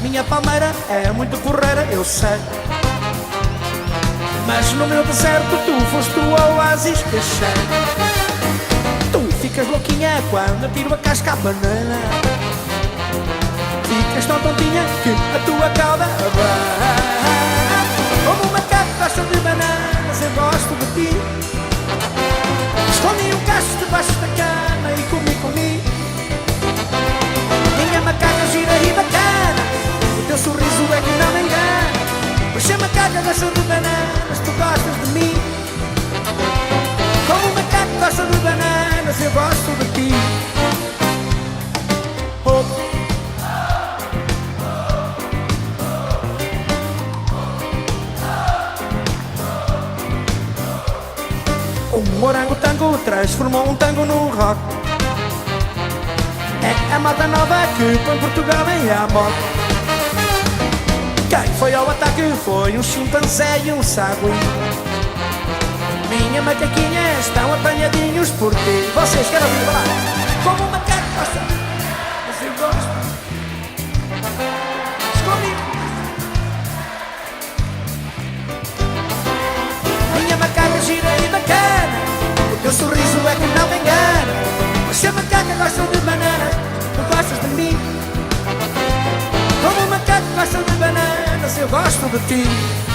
minha palmeira é muito porreira, eu sei. Mas no meu deserto tu foste o oásis que achei. Tu ficas louquinha quando eu tiro a casca à banana. Ficas tão tontinha que a tua cauda abana. Como um macaco gosta de bananas, eu gosto de ti. Escondi um cacho debaixo da cama e comi. Minha macaca gira e bacana, o teu sorriso é que não me engana. Pois se a macaca gosta de bananas, tu gostas de mim. Como um macaco gosta de bananas, eu gosto de ti. Oh. Um orangotango transformou um tango num rock. É a moda nova que põe Portugal em amor. Quem foi ao ataque foi um chimpanzé e um sagui. Minha macaquinha estão apanhadinhos por ti. Vocês querem ouvir falar? Como um macaco gosta, mas eu gosto. Escondido. Minha macaca gira e bacana, o teu sorriso é que não me engana. Mas se a macaca gosta de banana, tu gostas de mim. Como um macaco gosta de bananas, eu gosto de ti.